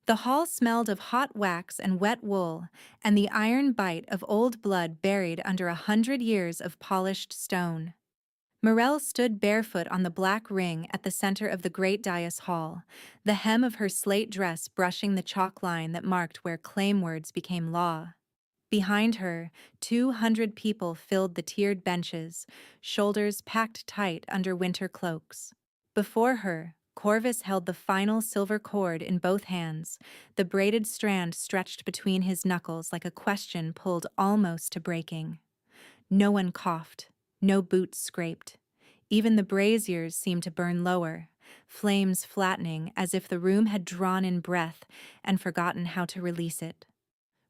The hall smelled of hot wax and wet wool, and the iron bite of old blood buried under 100 years of polished stone. Morel stood barefoot on the black ring at the center of the great dais hall, the hem of her slate dress brushing the chalk line that marked where claim words became law. Behind her, 200 people filled the tiered benches, shoulders packed tight under winter cloaks. Before her, Corvus held the final silver cord in both hands, the braided strand stretched between his knuckles like a question pulled almost to breaking. No one coughed, no boots scraped. Even the braziers seemed to burn lower, flames flattening as if the room had drawn in breath and forgotten how to release it.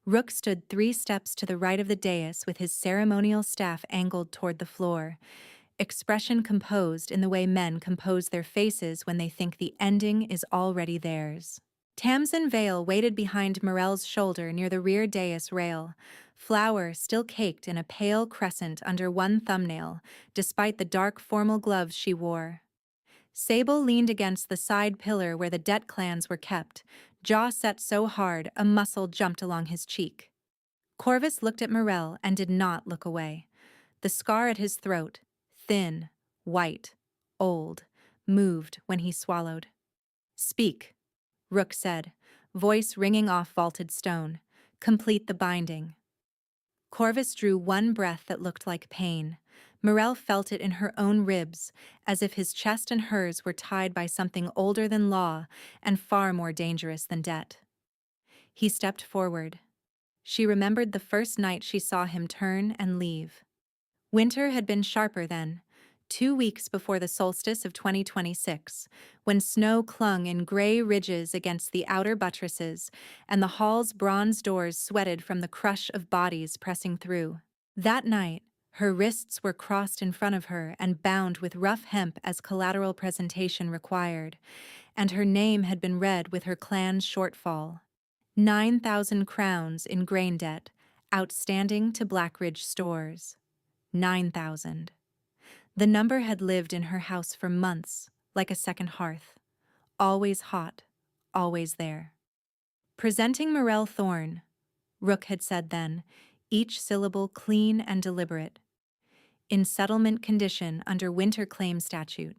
Rook stood 3 steps to the right of the dais with his ceremonial staff angled toward the floor, expression composed in the way men compose their faces when they think the ending is already theirs. Tamsin Vale waited behind Morel's shoulder near the rear dais rail, flour still caked in a pale crescent under one thumbnail, despite the dark formal gloves she wore. Sable leaned against the side pillar where the Det clans were kept, jaw set so hard a muscle jumped along his cheek. Corvus looked at Morel and did not look away. The scar at his throat, thin, white, old, moved when he swallowed. "Speak," Rook said, voice ringing off vaulted stone. "Complete the binding." Corvus drew one breath that looked like pain. Morel felt it in her own ribs, as if his chest and hers were tied by something older than law and far more dangerous than debt. He stepped forward. She remembered the first night she saw him turn and leave. Winter had been sharper then, 2 weeks before the solstice of 2026, when snow clung in gray ridges against the outer buttresses, and the hall's bronze doors sweated from the crush of bodies pressing through. That night, her wrists were crossed in front of her and bound with rough hemp as collateral presentation required, and her name had been read with her clan's shortfall. 9,000 crowns in grain debt, outstanding to Blackridge stores. 9,000. The number had lived in her house for months, like a second hearth. Always hot, always there. Presenting Morel Thorne, Rook had said then, each syllable clean and deliberate. In settlement condition under winter claim statute.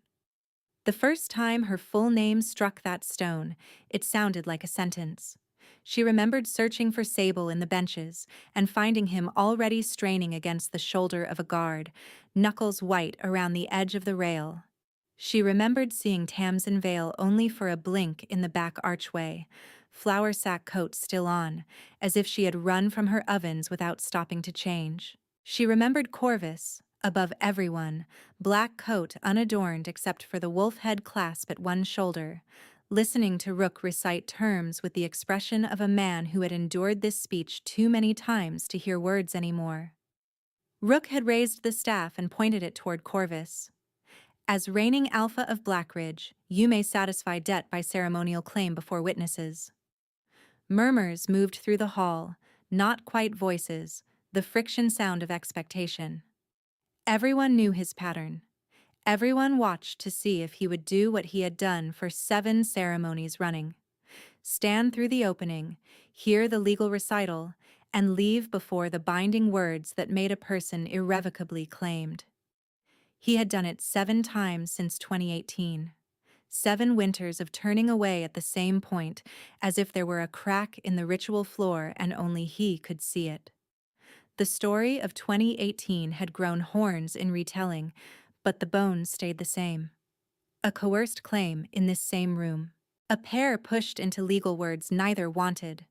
The first time her full name struck that stone, it sounded like a sentence. She remembered searching for Sable in the benches and finding him already straining against the shoulder of a guard, knuckles white around the edge of the rail. She remembered seeing Tamsin Vale only for a blink in the back archway, flour sack coat still on, as if she had run from her ovens without stopping to change. She remembered Corvus, above everyone, black coat unadorned except for the wolf head clasp at one shoulder, listening to Rook recite terms with the expression of a man who had endured this speech too many times to hear words anymore. Rook had raised the staff and pointed it toward Corvus. "As reigning alpha of Blackridge, you may satisfy debt by ceremonial claim before witnesses." Murmurs moved through the hall, not quite voices, the friction sound of expectation. Everyone knew his pattern. Everyone watched to see if he would do what he had done for 7 ceremonies running. Stand through the opening, hear the legal recital, and leave before the binding words that made a person irrevocably claimed. He had done it 7 times since 2018. 7 winters of turning away at the same point, as if there were a crack in the ritual floor and only he could see it. The story of 2018 had grown horns in retelling, but the bones stayed the same. A coerced claim in this same room. A pair pushed into legal words neither wanted.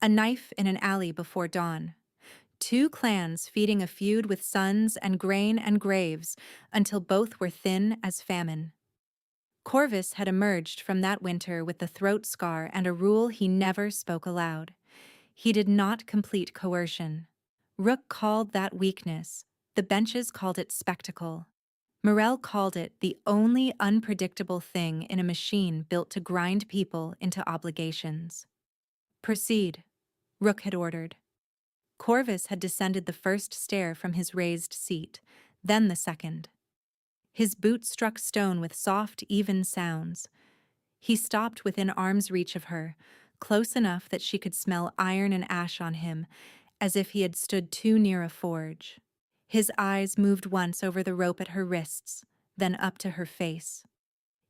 A knife in an alley before dawn. 2 clans feeding a feud with sons and grain and graves until both were thin as famine. Corvus had emerged from that winter with the throat scar and a rule he never spoke aloud. He did not complete coercion. Rook called that weakness. The benches called it spectacle. Morel called it the only unpredictable thing in a machine built to grind people into obligations. "Proceed," Rook had ordered. Corvus had descended the first stair from his raised seat, then the second. His boot struck stone with soft, even sounds. He stopped within arm's reach of her, close enough that she could smell iron and ash on him, as if he had stood too near a forge. His eyes moved once over the rope at her wrists, then up to her face.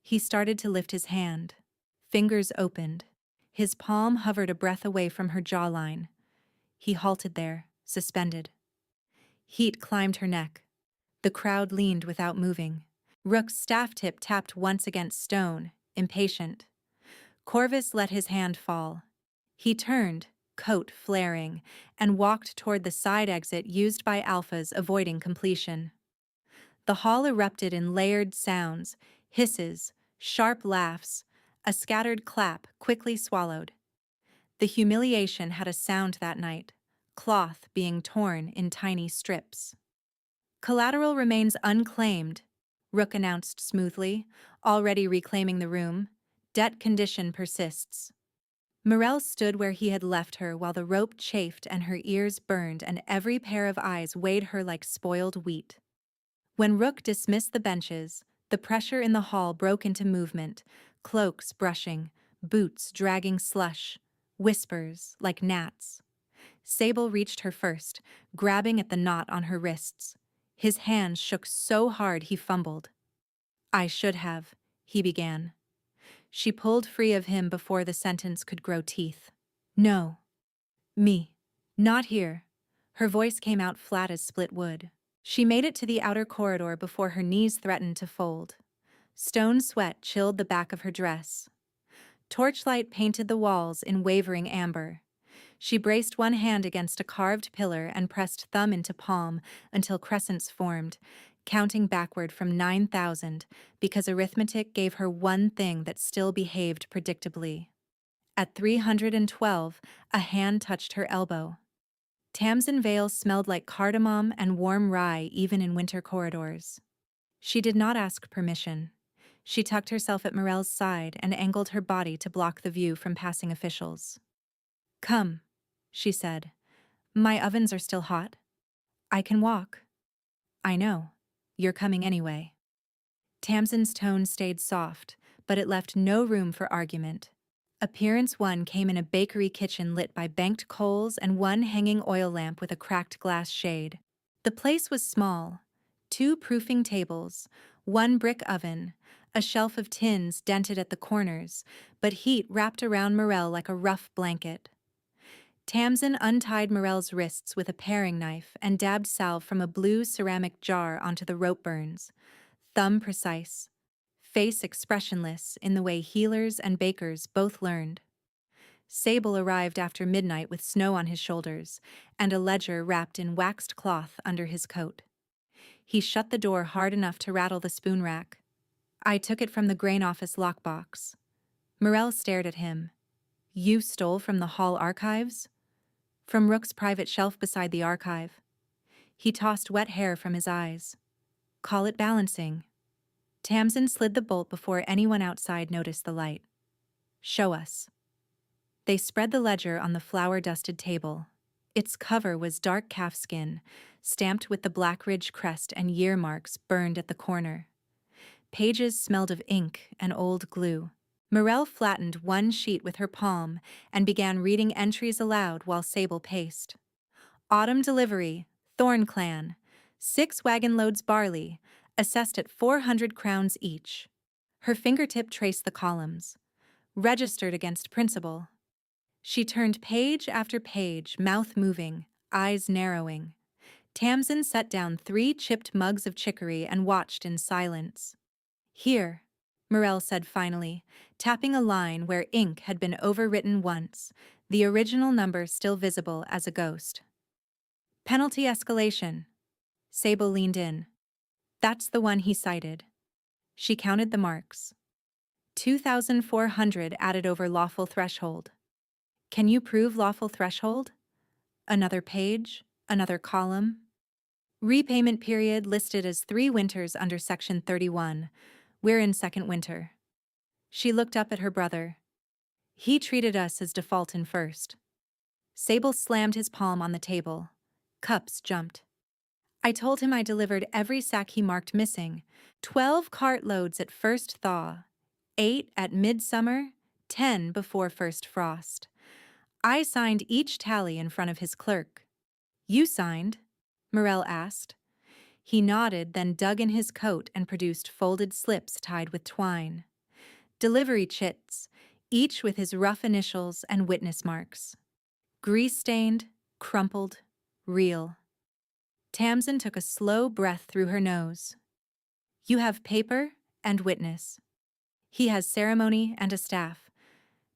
He started to lift his hand. Fingers opened. His palm hovered a breath away from her jawline. He halted there, suspended. Heat climbed her neck. The crowd leaned without moving. Rook's staff tip tapped once against stone, impatient. Corvus let his hand fall. He turned, coat flaring, and walked toward the side exit used by alphas avoiding completion. The hall erupted in layered sounds, hisses, sharp laughs, a scattered clap quickly swallowed. The humiliation had a sound that night, cloth being torn in tiny strips. Collateral remains unclaimed, Rook announced smoothly, already reclaiming the room. Debt condition persists. Morel stood where he had left her while the rope chafed and her ears burned and every pair of eyes weighed her like spoiled wheat. When Rook dismissed the benches, the pressure in the hall broke into movement, cloaks brushing, boots dragging slush, whispers like gnats. Sable reached her first, grabbing at the knot on her wrists. His hands shook so hard he fumbled. "I should have," he began. She pulled free of him before the sentence could grow teeth. "No. Me. Not here." Her voice came out flat as split wood. She made it to the outer corridor before her knees threatened to fold. Stone sweat chilled the back of her dress. Torchlight painted the walls in wavering amber. She braced one hand against a carved pillar and pressed thumb into palm until crescents formed, counting backward from 9,000 because arithmetic gave her one thing that still behaved predictably. At 312, a hand touched her elbow. Tamsin Vale smelled like cardamom and warm rye even in winter corridors. She did not ask permission. She tucked herself at Morel's side and angled her body to block the view from passing officials. "Come," she said. "My ovens are still hot. I can walk." "I know. You're coming anyway." Tamsin's tone stayed soft, but it left no room for argument. Appearance one came in a bakery kitchen lit by banked coals and one hanging oil lamp with a cracked glass shade. The place was small. 2 proofing tables, 1 brick oven, a shelf of tins dented at the corners, but heat wrapped around Morel like a rough blanket. Tamsin untied Morel's wrists with a paring knife and dabbed salve from a blue ceramic jar onto the rope burns. Thumb precise, face expressionless in the way healers and bakers both learned. Sable arrived after midnight with snow on his shoulders and a ledger wrapped in waxed cloth under his coat. He shut the door hard enough to rattle the spoon rack. "I took it from the grain office lockbox." Morel stared at him. "You stole from the hall archives?" "From Rook's private shelf beside the archive." He tossed wet hair from his eyes. "Call it balancing." Tamsin slid the bolt before anyone outside noticed the light. "Show us." They spread the ledger on the flour-dusted table. Its cover was dark calfskin, stamped with the Blackridge crest and year marks burned at the corner. Pages smelled of ink and old glue. Morel flattened one sheet with her palm and began reading entries aloud while Sable paced. "Autumn delivery, Thorn Clan, 6 wagon loads barley, assessed at 400 crowns each." Her fingertip traced the columns. "Registered against principal." She turned page after page, mouth moving, eyes narrowing. Tamsin set down 3 chipped mugs of chicory and watched in silence. "Here," Morel said finally, tapping a line where ink had been overwritten once, the original number still visible as a ghost. "Penalty escalation." Sable leaned in. "That's the one he cited." She counted the marks. 2,400 added over lawful threshold. "Can you prove lawful threshold?" Another page, another column. "Repayment period listed as 3 winters under Section 31. We're in second winter." She looked up at her brother. "He treated us as default in first." Sable slammed his palm on the table. Cups jumped. "I told him I delivered every sack he marked missing. 12 cartloads at first thaw, 8 at midsummer, 10 before first frost. I signed each tally in front of his clerk. You signed? Morel asked. He nodded, then dug in his coat and produced folded slips tied with twine. Delivery chits, each with his rough initials and witness marks. Grease-stained, crumpled, real. Tamsin took a slow breath through her nose. You have paper and witness. He has ceremony and a staff.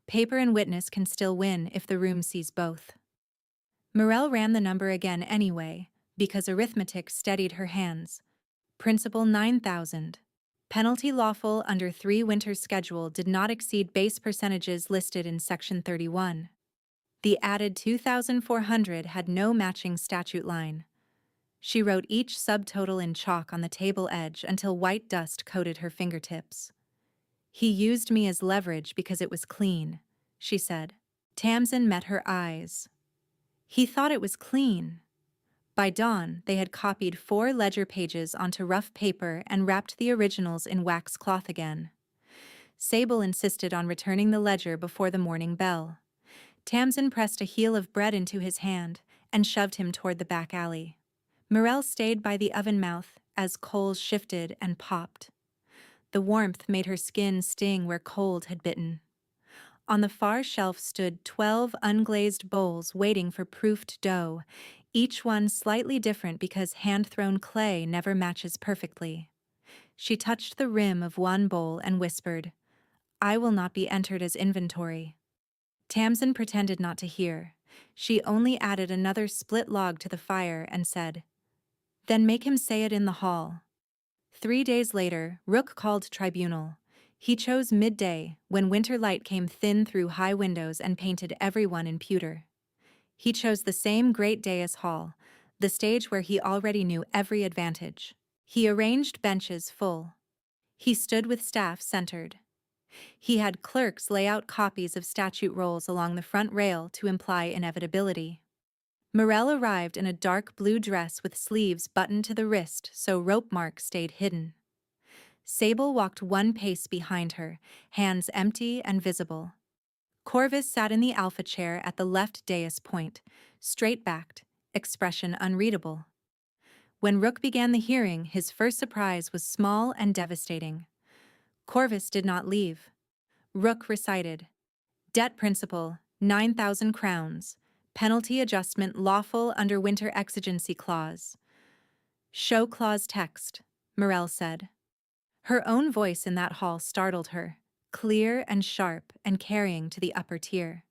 Paper and witness can still win if the room sees both. Morel ran the number again anyway, because arithmetic steadied her hands. Principal 9,000. Penalty lawful under 3 winter schedule did not exceed base percentages listed in Section 31. The added 2,400 had no matching statute line. She wrote each subtotal in chalk on the table edge until white dust coated her fingertips. He used me as leverage because it was clean, she said. Tamsin met her eyes. He thought it was clean. By dawn, they had copied 4 ledger pages onto rough paper and wrapped the originals in wax cloth again. Sable insisted on returning the ledger before the morning bell. Tamsin pressed a heel of bread into his hand and shoved him toward the back alley. Morel stayed by the oven mouth as coals shifted and popped. The warmth made her skin sting where cold had bitten. On the far shelf stood 12 unglazed bowls waiting for proofed dough, each one slightly different because hand-thrown clay never matches perfectly. She touched the rim of one bowl and whispered, "I will not be entered as inventory." Tamsin pretended not to hear. She only added another split log to the fire and said, "Then make him say it in the hall." 3 days later, Rook called tribunal. He chose midday, when winter light came thin through high windows and painted everyone in pewter. He chose the same great dais hall, the stage where he already knew every advantage. He arranged benches full. He stood with staff centered. He had clerks lay out copies of statute rolls along the front rail to imply inevitability. Morel arrived in a dark blue dress with sleeves buttoned to the wrist so rope marks stayed hidden. Sable walked 1 pace behind her, hands empty and visible. Corvus sat in the alpha chair at the left dais point, straight-backed, expression unreadable. When Rook began the hearing, his first surprise was small and devastating. Corvus did not leave. Rook recited, "Debt principal, 9,000 crowns. Penalty adjustment lawful under winter exigency clause." "Show clause text," Morel said. Her own voice in that hall startled her, clear and sharp and carrying to the upper tier.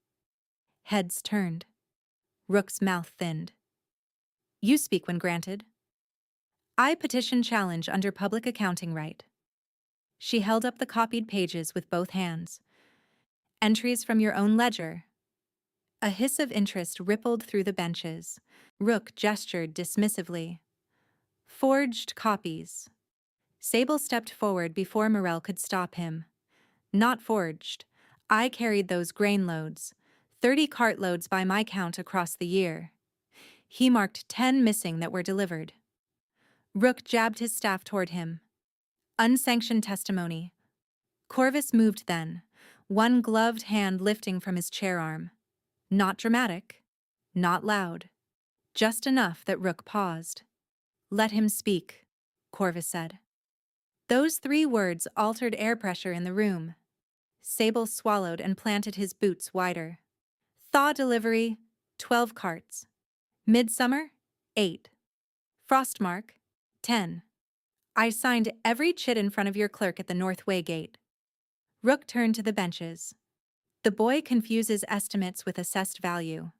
Heads turned. Rook's mouth thinned. "You speak when granted." "I petition challenge under public accounting right." She held up the copied pages with both hands. "Entries from your own ledger." A hiss of interest rippled through the benches. Rook gestured dismissively. "Forged copies." Sable stepped forward before Morel could stop him. "Not forged. I carried those grain loads, 30 cartloads by my count across the year." He marked 10 missing that were delivered. Rook jabbed his staff toward him. "Unsanctioned testimony." Corvus moved then, one gloved hand lifting from his chair arm. Not dramatic, not loud, just enough that Rook paused. "Let him speak," Corvus said. Those 3 words altered air pressure in the room. Sable swallowed and planted his boots wider. "Thaw delivery, 12 carts. Midsummer, 8. Frostmark, 10. I signed every chit in front of your clerk at the Northway gate." Rook turned to the benches. The boy confuses estimates with assessed value.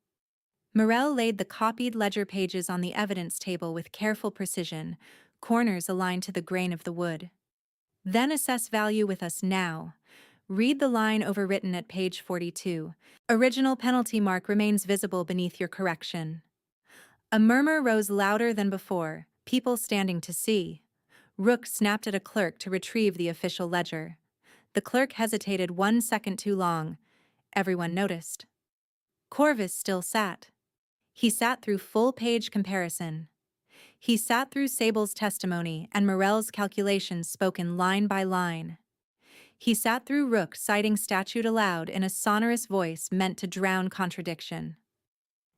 Morel laid the copied ledger pages on the evidence table with careful precision, corners aligned to the grain of the wood. "Then assess value with us now. Read the line overwritten at page 42. Original penalty mark remains visible beneath your correction." A murmur rose louder than before, people standing to see. Rook snapped at a clerk to retrieve the official ledger. The clerk hesitated 1 second too long. Everyone noticed. Corvus still sat. He sat through full-page comparison. He sat through Sable's testimony and Morel's calculations spoken line by line. He sat through Rook citing statute aloud in a sonorous voice meant to drown contradiction.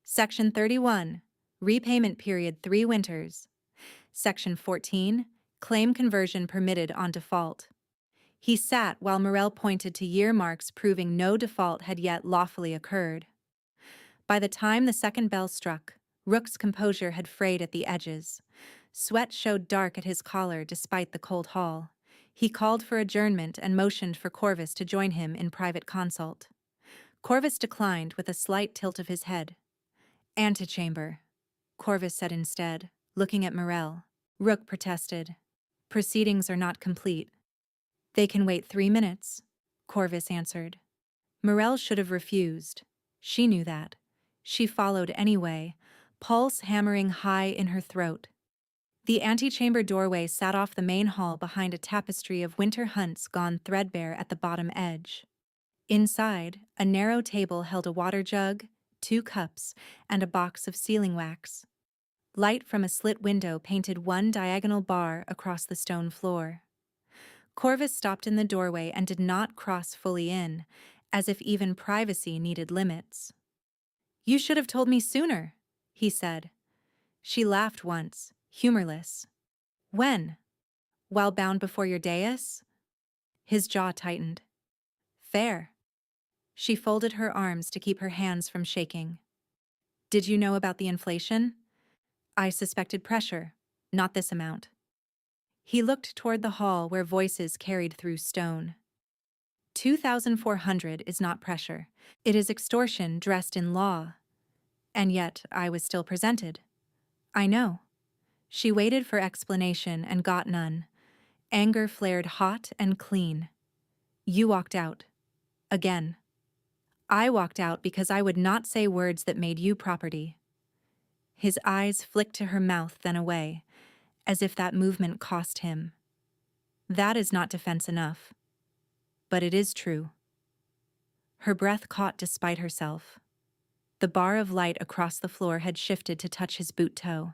Section 31. Repayment period 3 winters. Section 14. Claim conversion permitted on default. He sat while Morel pointed to year marks proving no default had yet lawfully occurred. By the time the second bell struck, Rook's composure had frayed at the edges. Sweat showed dark at his collar despite the cold hall. He called for adjournment and motioned for Corvus to join him in private consult. Corvus declined with a slight tilt of his head. Antechamber, Corvus said instead, looking at Morel. Rook protested. Proceedings are not complete. They can wait 3 minutes, Corvus answered. Morel should have refused. She knew that. She followed anyway, pulse hammering high in her throat. The antechamber doorway sat off the main hall behind a tapestry of winter hunts gone threadbare at the bottom edge. Inside, a narrow table held a water jug, 2 cups, and a box of sealing wax. Light from a slit window painted one diagonal bar across the stone floor. Corvus stopped in the doorway and did not cross fully in, as if even privacy needed limits. "You should have told me sooner," he said. She laughed once, humorless. "When? While bound before your dais?" His jaw tightened. "Fair." She folded her arms to keep her hands from shaking. "Did you know about the inflation?" "I suspected pressure, not this amount." He looked toward the hall where voices carried through stone. 2,400 is not pressure. It is extortion dressed in law. And yet I was still presented. I know. She waited for explanation and got none. Anger flared hot and clean. You walked out. Again. I walked out because I would not say words that made you property. His eyes flicked to her mouth, then away, as if that movement cost him. That is not defense enough. But it is true. Her breath caught despite herself. The bar of light across the floor had shifted to touch his boot toe.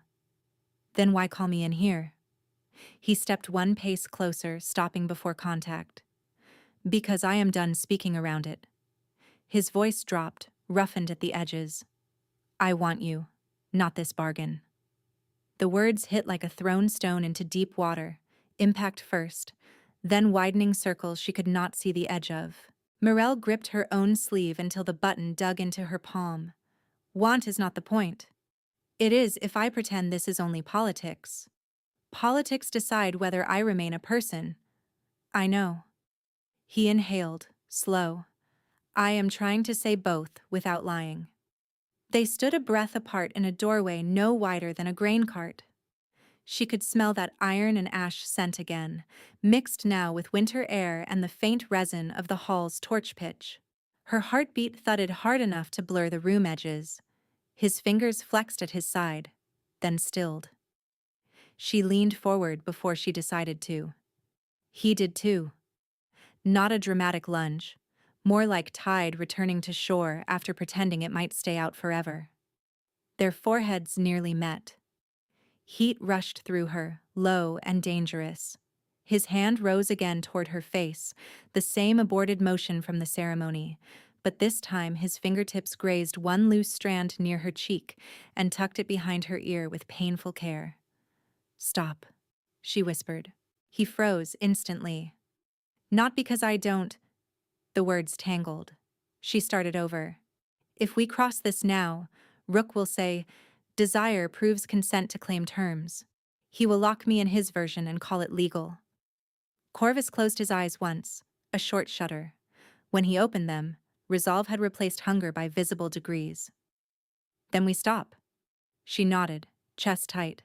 Then why call me in here? He stepped 1 pace closer, stopping before contact. Because I am done speaking around it. His voice dropped, roughened at the edges. I want you, not this bargain. The words hit like a thrown stone into deep water, impact first, then widening circles she could not see the edge of. Morel gripped her own sleeve until the button dug into her palm. Want is not the point. It is if I pretend this is only politics. Politics decide whether I remain a person. I know. He inhaled, slow. I am trying to say both without lying. They stood a breath apart in a doorway no wider than a grain cart. She could smell that iron and ash scent again, mixed now with winter air and the faint resin of the hall's torch pitch. Her heartbeat thudded hard enough to blur the room edges. His fingers flexed at his side, then stilled. She leaned forward before she decided to. He did too. Not a dramatic lunge, more like tide returning to shore after pretending it might stay out forever. Their foreheads nearly met. Heat rushed through her, low and dangerous. His hand rose again toward her face, the same aborted motion from the ceremony, but this time his fingertips grazed one loose strand near her cheek and tucked it behind her ear with painful care. Stop, she whispered. He froze instantly. Not because I don't... The words tangled. She started over. If we cross this now, Rook will say, desire proves consent to claim terms. He will lock me in his version and call it legal. Corvus closed his eyes once, a short shudder. When he opened them, resolve had replaced hunger by visible degrees. Then we stop. She nodded, chest tight.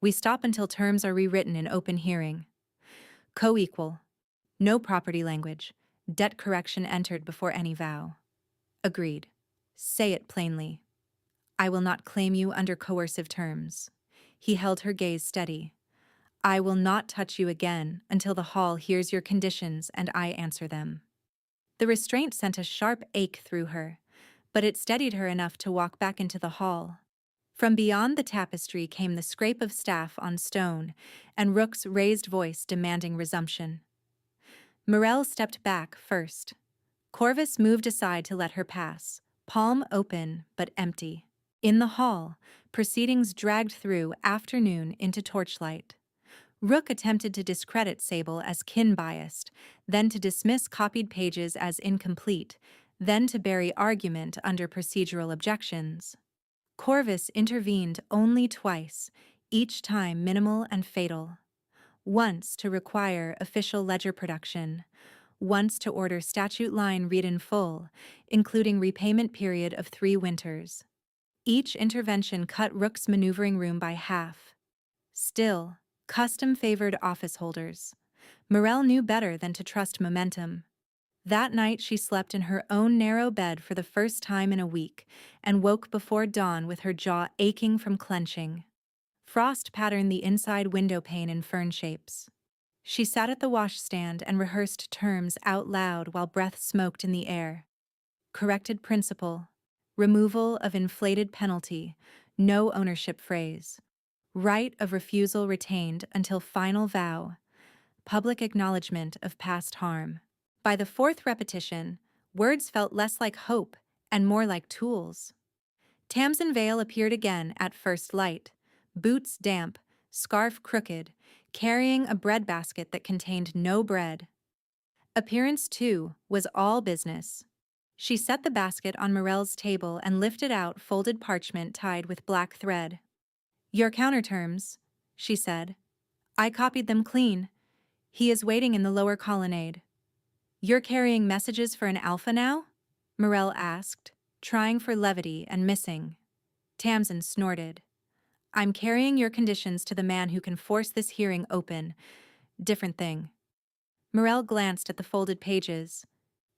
We stop until terms are rewritten in open hearing. Co-equal. No property language. Debt correction entered before any vow. Agreed. Say it plainly. I will not claim you under coercive terms. He held her gaze steady. I will not touch you again until the hall hears your conditions and I answer them. The restraint sent a sharp ache through her, but it steadied her enough to walk back into the hall. From beyond the tapestry came the scrape of staff on stone and Rook's raised voice demanding resumption. Morel stepped back first. Corvus moved aside to let her pass, palm open but empty. In the hall, proceedings dragged through afternoon into torchlight. Rook attempted to discredit Sable as kin-biased, then to dismiss copied pages as incomplete, then to bury argument under procedural objections. Corvus intervened only twice, each time minimal and fatal. Once to require official ledger production, once to order statute line read in full, including repayment period of 3 winters. Each intervention cut Rook's maneuvering room by half. Still, custom favored office holders. Morel knew better than to trust momentum. That night she slept in her own narrow bed for the first time in a week and woke before dawn with her jaw aching from clenching. Frost patterned the inside window pane in fern shapes. She sat at the washstand and rehearsed terms out loud while breath smoked in the air. Corrected principle. Removal of inflated penalty. No ownership phrase. Right of refusal retained until final vow. Public acknowledgement of past harm. By the 4th repetition, words felt less like hope and more like tools. Tamsin Vale appeared again at first light, boots damp, scarf crooked, carrying a breadbasket that contained no bread. Appearance, too, was all business. She set the basket on Morel's table and lifted out folded parchment tied with black thread. "Your counterterms," she said. "I copied them clean. He is waiting in the lower colonnade." "You're carrying messages for an alpha now?" Morel asked, trying for levity and missing. Tamsin snorted. "I'm carrying your conditions to the man who can force this hearing open. Different thing." Morel glanced at the folded pages.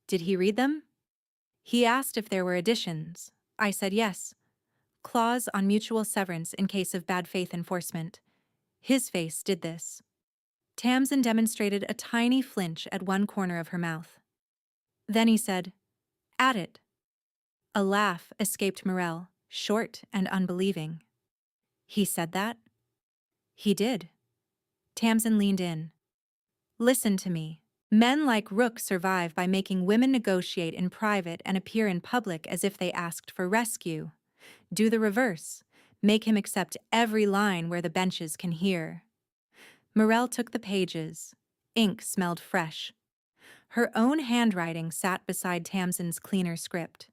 "Did he read them?" "He asked if there were additions. I said yes. Clause on mutual severance in case of bad faith enforcement. His face did this." Tamsin demonstrated a tiny flinch at one corner of her mouth. Then he said, "Add it." A laugh escaped Morel, short and unbelieving. "He said that?" "He did." Tamsin leaned in. "Listen to me. Men like Rook survive by making women negotiate in private and appear in public as if they asked for rescue. Do the reverse. Make him accept every line where the benches can hear." Morel took the pages. Ink smelled fresh. Her own handwriting sat beside Tamsin's cleaner script.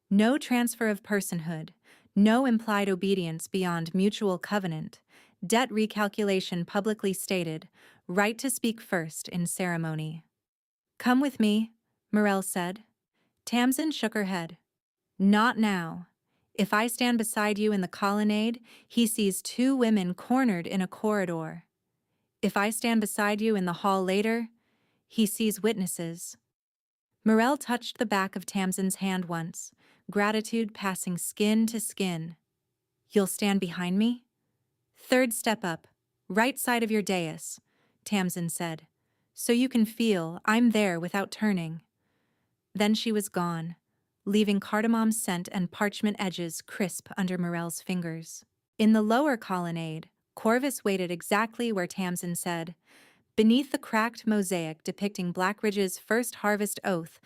No transfer of personhood, no implied obedience beyond mutual covenant, debt recalculation publicly stated, right to speak first in ceremony. "Come with me," Morel said. Tamsin shook her head. "Not now. If I stand beside you in the colonnade, he sees 2 women cornered in a corridor. If I stand beside you in the hall later, he sees witnesses." Morel touched the back of Tamsin's hand once, gratitude passing skin to skin. "You'll stand behind me?" "Third step up, right side of your dais," Tamsin said, "so you can feel I'm there without turning." Then she was gone, leaving cardamom scent and parchment edges crisp under Morel's fingers. In the lower colonnade, Corvus waited exactly where Tamsin said, beneath the cracked mosaic depicting Blackridge's first harvest oath,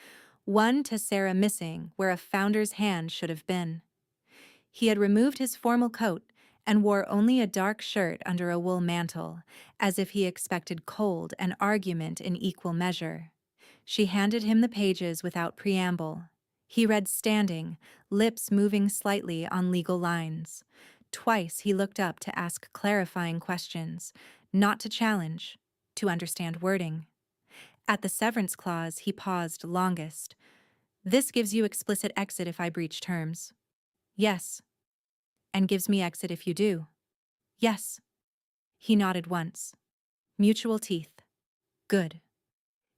one to Sarah missing where a founder's hand should have been. He had removed his formal coat and wore only a dark shirt under a wool mantle, as if he expected cold and argument in equal measure. She handed him the pages without preamble. He read standing, lips moving slightly on legal lines. Twice he looked up to ask clarifying questions, not to challenge, to understand wording. At the severance clause, he paused longest. "This gives you explicit exit if I breach terms." "Yes." "And gives me exit if you do." "Yes." He nodded once. Mutual teeth. Good.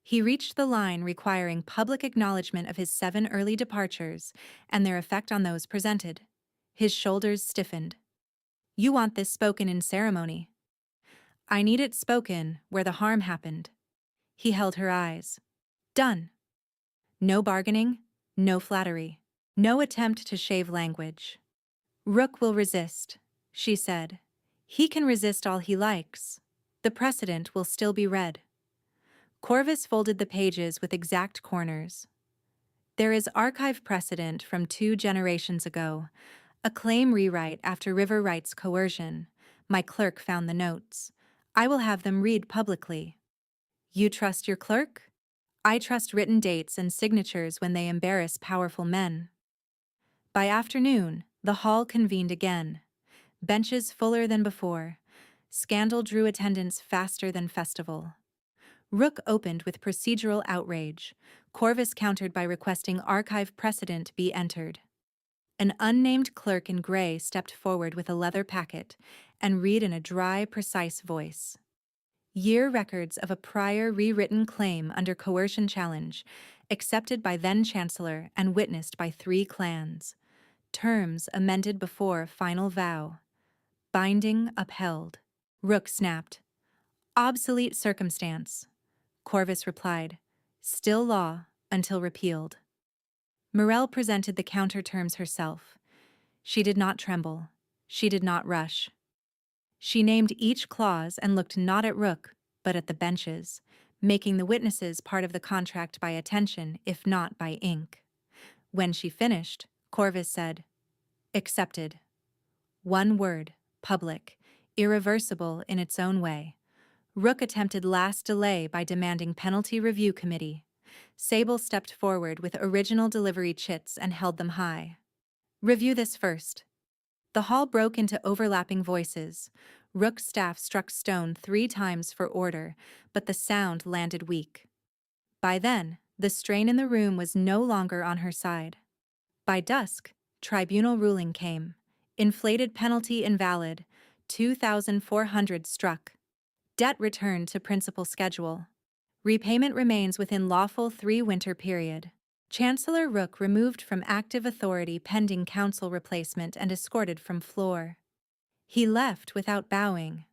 He reached the line requiring public acknowledgement of his 7 early departures and their effect on those presented. His shoulders stiffened. "You want this spoken in ceremony." "I need it spoken where the harm happened." He held her eyes. "Done." No bargaining, no flattery, no attempt to shave language. "Rook will resist," she said. "He can resist all he likes. The precedent will still be read." Corvus folded the pages with exact corners. There is archive precedent from 2 generations ago. A claim rewrite after River Wright's coercion. My clerk found the notes. I will have them read publicly. You trust your clerk? I trust written dates and signatures when they embarrass powerful men. By afternoon, the hall convened again. Benches fuller than before. Scandal drew attendance faster than festival. Rook opened with procedural outrage. Corvus countered by requesting archive precedent be entered. An unnamed clerk in gray stepped forward with a leather packet and read in a dry, precise voice. Year records of a prior rewritten claim under coercion challenge, accepted by then-chancellor and witnessed by 3 clans. Terms amended before final vow. Binding upheld. Rook snapped. Obsolete circumstance. Corvus replied. Still law until repealed. Morel presented the counter terms herself. She did not tremble. She did not rush. She named each clause and looked not at Rook, but at the benches, making the witnesses part of the contract by attention, if not by ink. When she finished, Corvus said, Accepted. One word, public, irreversible in its own way. Rook attempted last delay by demanding penalty review committee. Sable stepped forward with original delivery chits and held them high. Review this first. The hall broke into overlapping voices. Rook's staff struck stone 3 times for order, but the sound landed weak. By then, the strain in the room was no longer on her side. By dusk, tribunal ruling came. Inflated penalty invalid. 2,400 struck. Debt returned to principal schedule. Repayment remains within lawful 3-winter period. Chancellor Rook removed from active authority pending council replacement and escorted from floor. He left without bowing.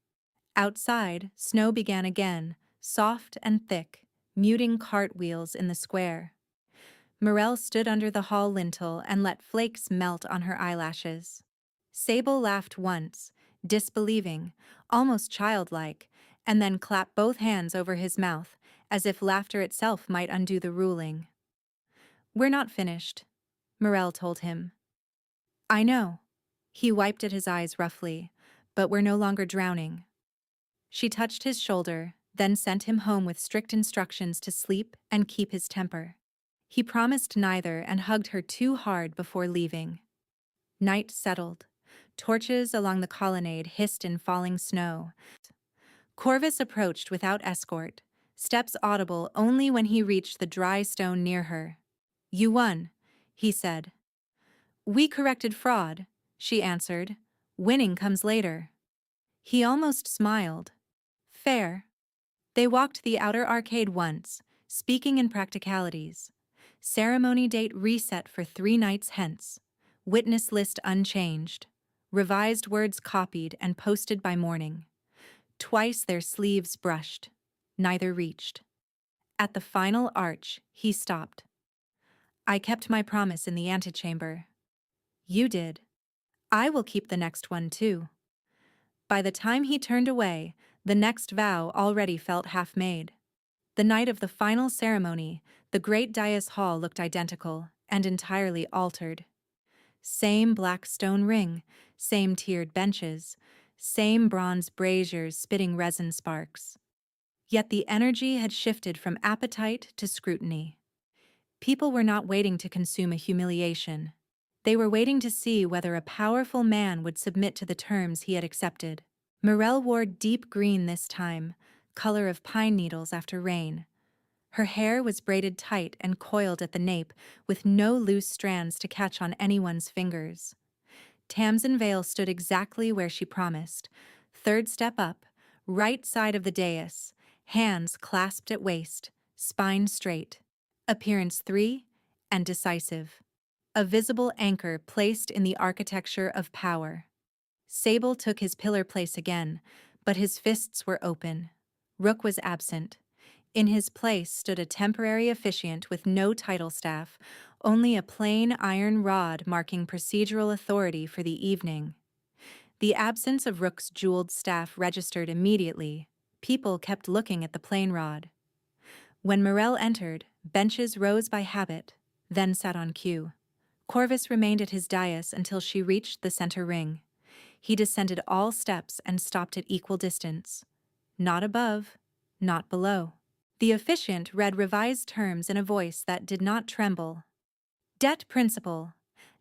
Outside, snow began again, soft and thick, muting cartwheels in the square. Morel stood under the hall lintel and let flakes melt on her eyelashes. Sable laughed once, disbelieving, almost childlike, and then clapped both hands over his mouth, as if laughter itself might undo the ruling. We're not finished, Morel told him. I know. He wiped at his eyes roughly, but we're no longer drowning. She touched his shoulder, then sent him home with strict instructions to sleep and keep his temper. He promised neither and hugged her too hard before leaving. Night settled. Torches along the colonnade hissed in falling snow. Corvus approached without escort, steps audible only when he reached the dry stone near her. You won, he said. We corrected fraud, she answered. Winning comes later. He almost smiled. Fair. They walked the outer arcade once, speaking in practicalities. Ceremony date reset for 3 nights hence. Witness list unchanged. Revised words copied and posted by morning. Twice their sleeves brushed. Neither reached. At the final arch, he stopped. I kept my promise in the antechamber. You did. I will keep the next one too. By the time he turned away, the next vow already felt half-made. The night of the final ceremony, the great dais hall looked identical and entirely altered. Same black stone ring, same tiered benches, same bronze braziers spitting resin sparks. Yet the energy had shifted from appetite to scrutiny. People were not waiting to consume a humiliation. They were waiting to see whether a powerful man would submit to the terms he had accepted. Morel wore deep green this time, color of pine needles after rain. Her hair was braided tight and coiled at the nape, with no loose strands to catch on anyone's fingers. Tamsin Vale stood exactly where she promised. 3rd step up, right side of the dais, hands clasped at waist, spine straight. Appearance 3, and decisive. A visible anchor placed in the architecture of power. Sable took his pillar place again, but his fists were open. Rook was absent. In his place stood a temporary officiant with no title staff, only a plain iron rod marking procedural authority for the evening. The absence of Rook's jeweled staff registered immediately. People kept looking at the plain rod. When Morel entered, benches rose by habit, then sat on cue. Corvus remained at his dais until she reached the center ring. He descended all steps and stopped at equal distance. Not above, not below. The officiant read revised terms in a voice that did not tremble. Debt principal,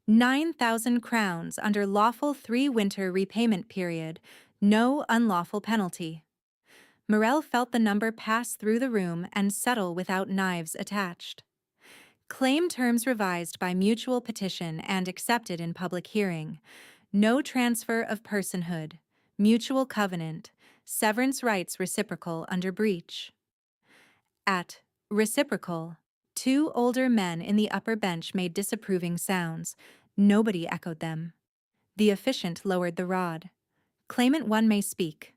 9,000 crowns under lawful 3-winter repayment period, no unlawful penalty. Morel felt the number pass through the room and settle without knives attached. Claim terms revised by mutual petition and accepted in public hearing. No transfer of personhood. Mutual covenant. Severance rights reciprocal under breach. At reciprocal, 2 older men in the upper bench made disapproving sounds. Nobody echoed them. The officiant lowered the rod. Claimant 1 may speak.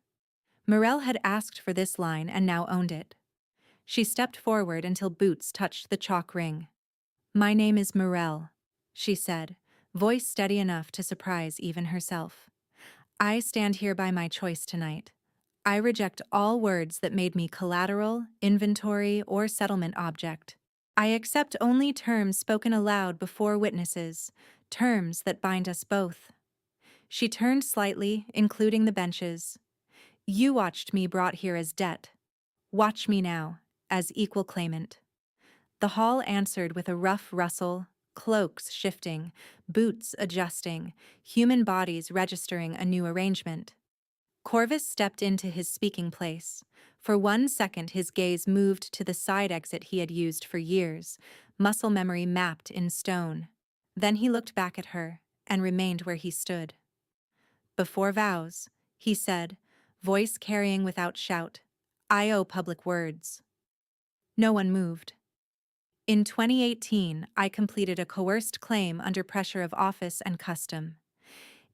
Morel had asked for this line and now owned it. She stepped forward until boots touched the chalk ring. My name is Morel, she said, voice steady enough to surprise even herself. I stand here by my choice tonight. I reject all words that made me collateral, inventory, or settlement object. I accept only terms spoken aloud before witnesses, terms that bind us both. She turned slightly, including the benches. You watched me brought here as debt. Watch me now, as equal claimant. The hall answered with a rough rustle, cloaks shifting, boots adjusting, human bodies registering a new arrangement. Corvus stepped into his speaking place. For 1 second his gaze moved to the side exit he had used for years, muscle memory mapped in stone. Then he looked back at her, and remained where he stood. Before vows, he said, voice carrying without shout, I owe public words. No one moved. In 2018, I completed a coerced claim under pressure of office and custom.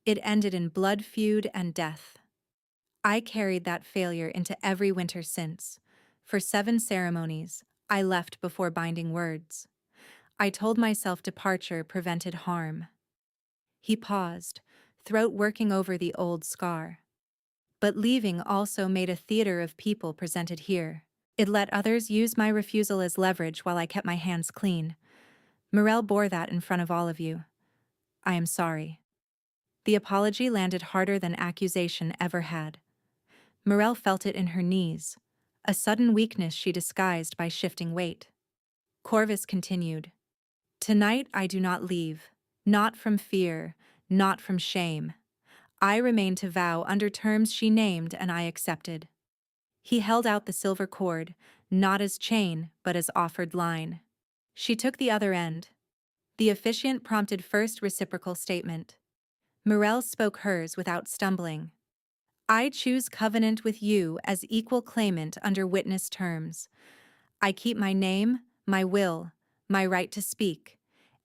It ended in blood feud and death. I carried that failure into every winter since. For 7 ceremonies, I left before binding words. I told myself departure prevented harm. He paused, throat working over the old scar. But leaving also made a theater of people presented here. It let others use my refusal as leverage while I kept my hands clean. Morel bore that in front of all of you. I am sorry. The apology landed harder than accusation ever had. Morel felt it in her knees, a sudden weakness she disguised by shifting weight. Corvus continued. Tonight I do not leave, not from fear, not from shame. I remain to vow under terms she named and I accepted. He held out the silver cord, not as chain, but as offered line. She took the other end. The officiant prompted first reciprocal statement. Morel spoke hers without stumbling. I choose covenant with you as equal claimant under witness terms. I keep my name, my will, my right to speak,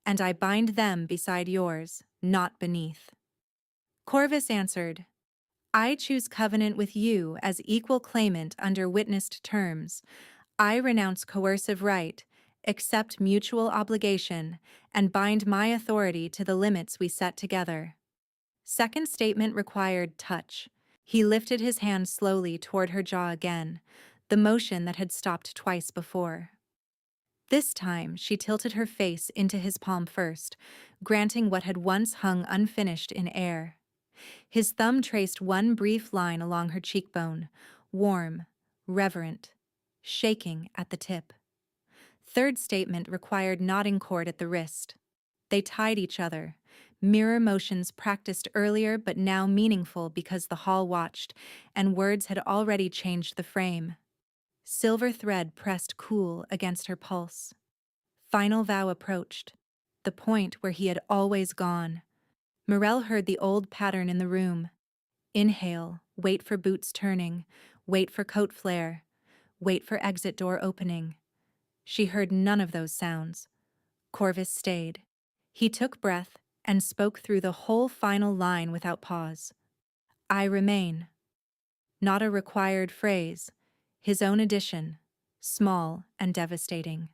and I bind them beside yours, not beneath. Corvus answered, I choose covenant with you as equal claimant under witnessed terms. I renounce coercive right, accept mutual obligation, and bind my authority to the limits we set together. Second statement required touch. He lifted his hand slowly toward her jaw again, the motion that had stopped twice before. This time, she tilted her face into his palm first, granting what had once hung unfinished in air. His thumb traced one brief line along her cheekbone, warm, reverent, shaking at the tip. Third statement required knotting cord at the wrist. They tied each other, mirror motions practiced earlier but now meaningful because the hall watched, and words had already changed the frame. Silver thread pressed cool against her pulse. Final vow approached, the point where he had always gone. Morel heard the old pattern in the room. Inhale, wait for boots turning, wait for coat flare, wait for exit door opening. She heard none of those sounds. Corvus stayed. He took breath and spoke through the whole final line without pause. I remain. Not a required phrase, his own addition, small and devastating.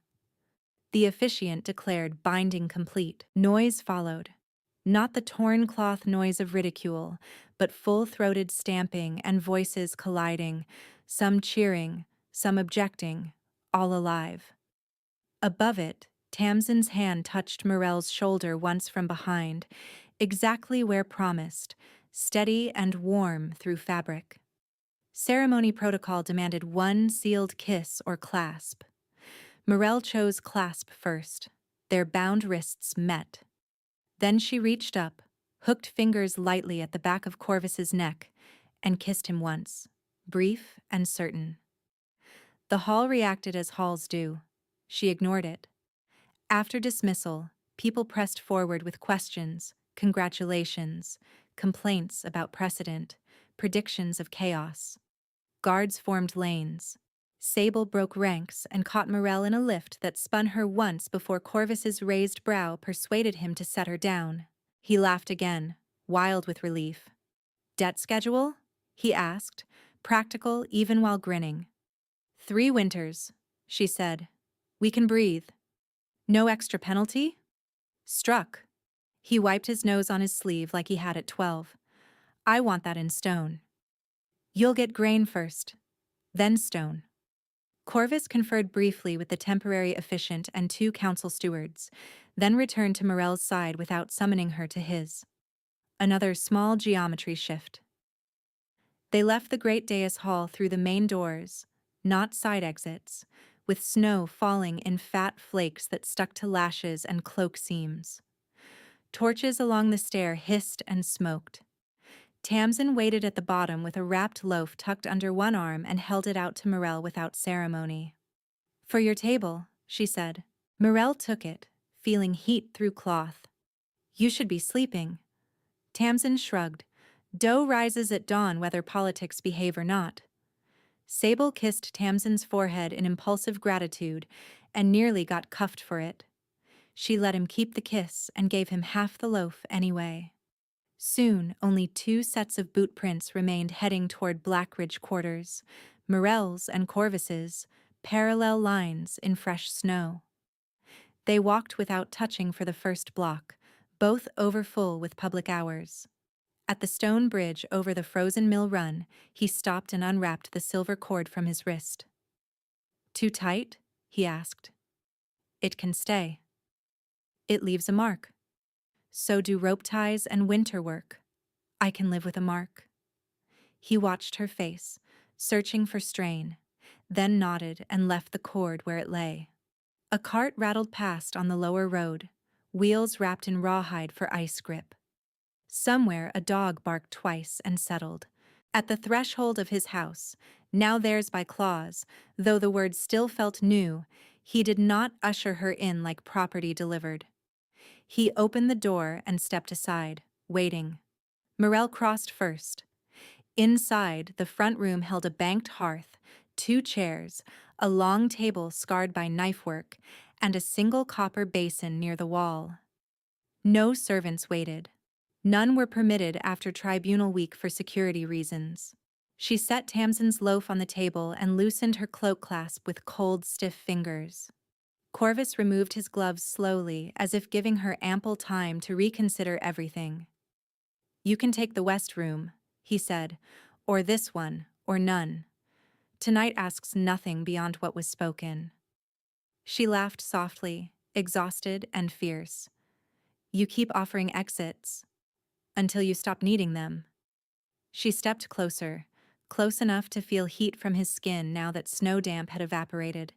The officiant declared binding complete. Noise followed. Not the torn cloth noise of ridicule, but full-throated stamping and voices colliding, some cheering, some objecting, all alive. Above it, Tamsin's hand touched Morel's shoulder once from behind, exactly where promised, steady and warm through fabric. Ceremony protocol demanded one sealed kiss or clasp. Morel chose clasp first. Their bound wrists met. Then she reached up, hooked fingers lightly at the back of Corvus's neck, and kissed him once, brief and certain. The hall reacted as halls do. She ignored it. After dismissal, people pressed forward with questions, congratulations, complaints about precedent, predictions of chaos. Guards formed lanes. Sable broke ranks and caught Morel in a lift that spun her once before Corvus's raised brow persuaded him to set her down. He laughed again, wild with relief. "Debt schedule?" he asked, practical even while grinning. "3 winters," she said. "We can breathe." "No extra penalty?" "Struck." He wiped his nose on his sleeve like he had at 12. "I want that in stone." "You'll get grain first, then stone." Corvus conferred briefly with the temporary officiant and 2 council stewards, then returned to Morel's side without summoning her to his. Another small geometry shift. They left the great dais hall through the main doors, not side exits, with snow falling in fat flakes that stuck to lashes and cloak seams. Torches along the stair hissed and smoked. Tamsin waited at the bottom with a wrapped loaf tucked under one arm and held it out to Morel without ceremony. "For your table," she said. Morel took it, feeling heat through cloth. "You should be sleeping." Tamsin shrugged. "Dough rises at dawn whether politics behave or not." Sable kissed Tamsin's forehead in impulsive gratitude and nearly got cuffed for it. She let him keep the kiss and gave him half the loaf anyway. Soon, only 2 sets of boot prints remained heading toward Blackridge quarters, Morel's and Corvus's, parallel lines in fresh snow. They walked without touching for the first block, both overfull with public hours. At the stone bridge over the frozen mill run, he stopped and unwrapped the silver cord from his wrist. "Too tight?" he asked. "It can stay." "It leaves a mark." "So do rope ties and winter work." "I can live with a mark." He watched her face, searching for strain, then nodded and left the cord where it lay. A cart rattled past on the lower road, wheels wrapped in rawhide for ice grip. Somewhere a dog barked twice and settled. At the threshold of his house, now theirs by clause, though the word still felt new, he did not usher her in like property delivered. He opened the door and stepped aside, waiting. Morel crossed first. Inside, the front room held a banked hearth, 2 chairs, a long table scarred by knife work, and a single copper basin near the wall. No servants waited. None were permitted after tribunal week for security reasons. She set Tamsin's loaf on the table and loosened her cloak clasp with cold, stiff fingers. Corvus removed his gloves slowly, as if giving her ample time to reconsider everything. "You can take the west room," he said, "or this one, or none. Tonight asks nothing beyond what was spoken." She laughed softly, exhausted and fierce. "You keep offering exits until you stop needing them." She stepped closer, close enough to feel heat from his skin now that snow damp had evaporated.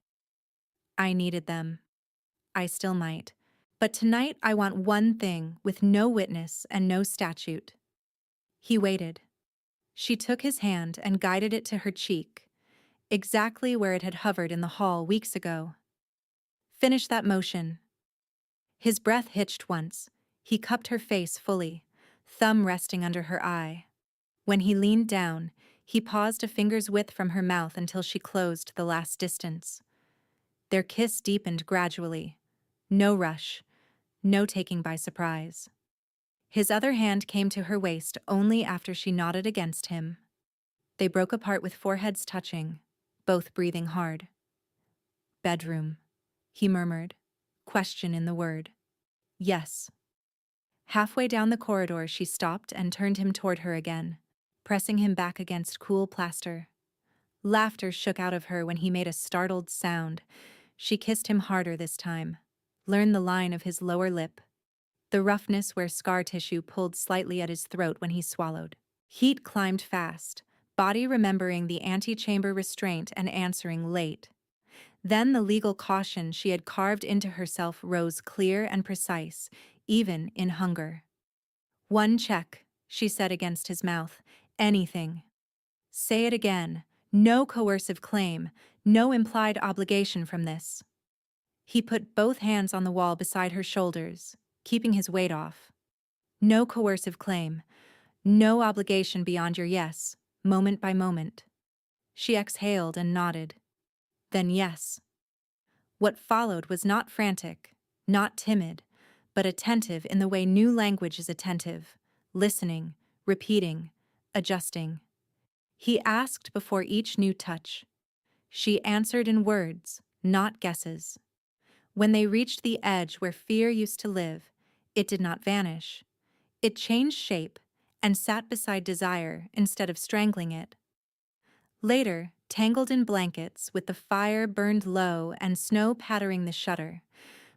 "I needed them. I still might. But tonight I want one thing with no witness and no statute." He waited. She took his hand and guided it to her cheek, exactly where it had hovered in the hall weeks ago. "Finish that motion." His breath hitched once. He cupped her face fully, thumb resting under her eye. When he leaned down, he paused a finger's width from her mouth until she closed the last distance. Their kiss deepened gradually. No rush, no taking by surprise. His other hand came to her waist only after she nodded against him. They broke apart with foreheads touching, both breathing hard. "Bedroom," he murmured, question in the word. "Yes." Halfway down the corridor she stopped and turned him toward her again, pressing him back against cool plaster. Laughter shook out of her when he made a startled sound. She kissed him harder this time. Learned the line of his lower lip, the roughness where scar tissue pulled slightly at his throat when he swallowed. Heat climbed fast, body remembering the antechamber restraint and answering late. Then the legal caution she had carved into herself rose clear and precise, even in hunger. "One check," she said against his mouth. "Anything." "Say it again. No coercive claim, no implied obligation from this." He put both hands on the wall beside her shoulders, keeping his weight off. "No coercive claim. No obligation beyond your yes, moment by moment." She exhaled and nodded. Then yes. What followed was not frantic, not timid, but attentive in the way new language is attentive, listening, repeating, adjusting. He asked before each new touch. She answered in words, not guesses. When they reached the edge where fear used to live, it did not vanish. It changed shape and sat beside desire instead of strangling it. Later, tangled in blankets with the fire burned low and snow pattering the shutter,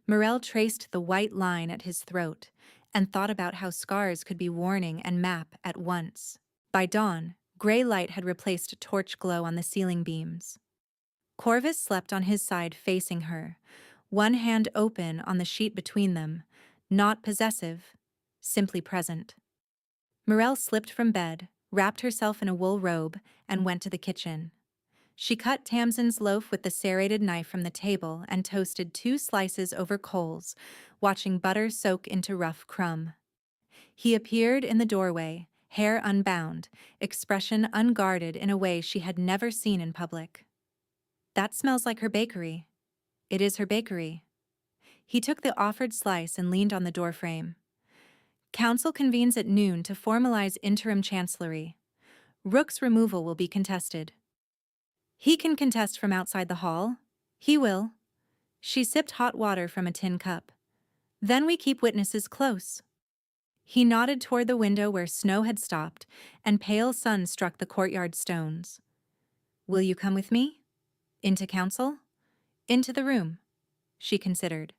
Morel traced the white line at his throat and thought about how scars could be warning and map at once. By dawn, gray light had replaced torch glow on the ceiling beams. Corvus slept on his side facing her, one hand open on the sheet between them, not possessive, simply present. Morel slipped from bed, wrapped herself in a wool robe, and went to the kitchen. She cut Tamsin's loaf with the serrated knife from the table and toasted 2 slices over coals, watching butter soak into rough crumb. He appeared in the doorway, hair unbound, expression unguarded in a way she had never seen in public. "That smells like her bakery." "It is her bakery." He took the offered slice and leaned on the doorframe. "Council convenes at noon to formalize interim chancellery. Rook's removal will be contested." "He can contest from outside the hall." "He will." She sipped hot water from a tin cup. "Then we keep witnesses close." He nodded toward the window where snow had stopped and pale sun struck the courtyard stones. "Will you come with me?" "Into council?" "Into the room." She considered.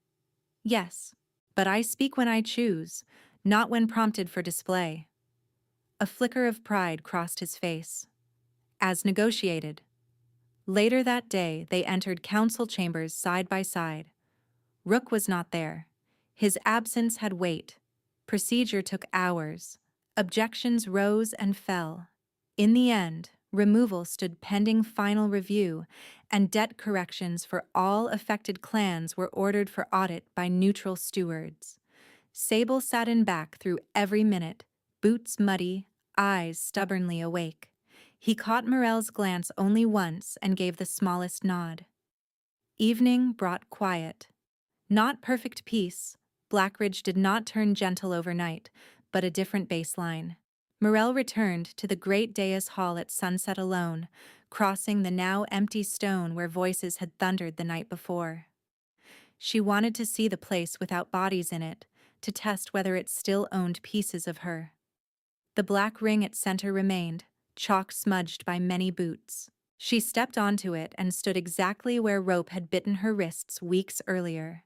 "Yes, but I speak when I choose, not when prompted for display." A flicker of pride crossed his face. "As negotiated." Later that day, they entered council chambers side by side. Rook was not there. His absence had weight. Procedure took hours. Objections rose and fell. In the end, removal stood pending final review, and debt corrections for all affected clans were ordered for audit by neutral stewards. Sable sat in back through every minute, boots muddy, eyes stubbornly awake. He caught Morel's glance only once and gave the smallest nod. Evening brought quiet. Not perfect peace. Blackridge did not turn gentle overnight, but a different baseline. Morel returned to the great dais hall at sunset alone, crossing the now empty stone where voices had thundered the night before. She wanted to see the place without bodies in it, to test whether it still owned pieces of her. The black ring at center remained, chalk smudged by many boots. She stepped onto it and stood exactly where rope had bitten her wrists weeks earlier.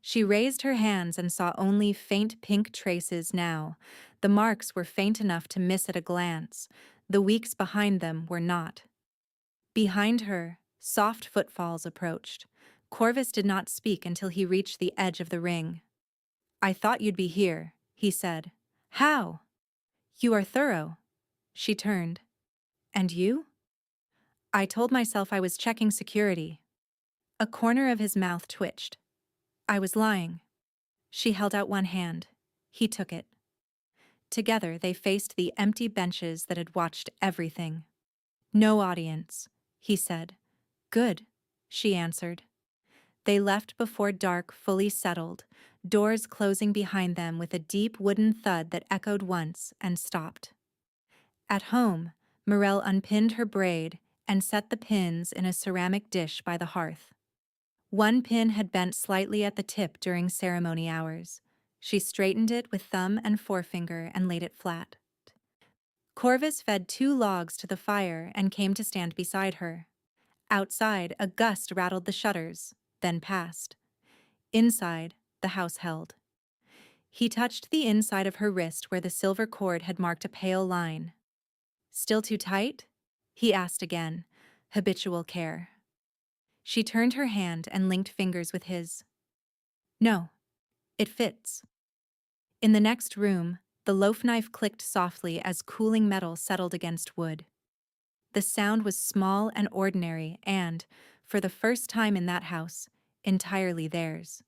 She raised her hands and saw only faint pink traces now. The marks were faint enough to miss at a glance. The weeks behind them were not. Behind her, soft footfalls approached. Corvus did not speak until he reached the edge of the ring. "I thought you'd be here," he said. "How?" "You are thorough." She turned. "And you?" "I told myself I was checking security." A corner of his mouth twitched. "I was lying." She held out one hand. He took it. Together they faced the empty benches that had watched everything. "No audience," he said. "Good," she answered. They left before dark fully settled, doors closing behind them with a deep wooden thud that echoed once and stopped. At home, Morel unpinned her braid and set the pins in a ceramic dish by the hearth. One pin had bent slightly at the tip during ceremony hours. She straightened it with thumb and forefinger and laid it flat. Corvus fed 2 logs to the fire and came to stand beside her. Outside, a gust rattled the shutters, then passed. Inside, the house held. He touched the inside of her wrist where the silver cord had marked a pale line. "Still too tight?" he asked again. Habitual care. She turned her hand and linked fingers with his. "No, it fits." In the next room, the loaf knife clicked softly as cooling metal settled against wood. The sound was small and ordinary and, for the first time in that house, entirely theirs.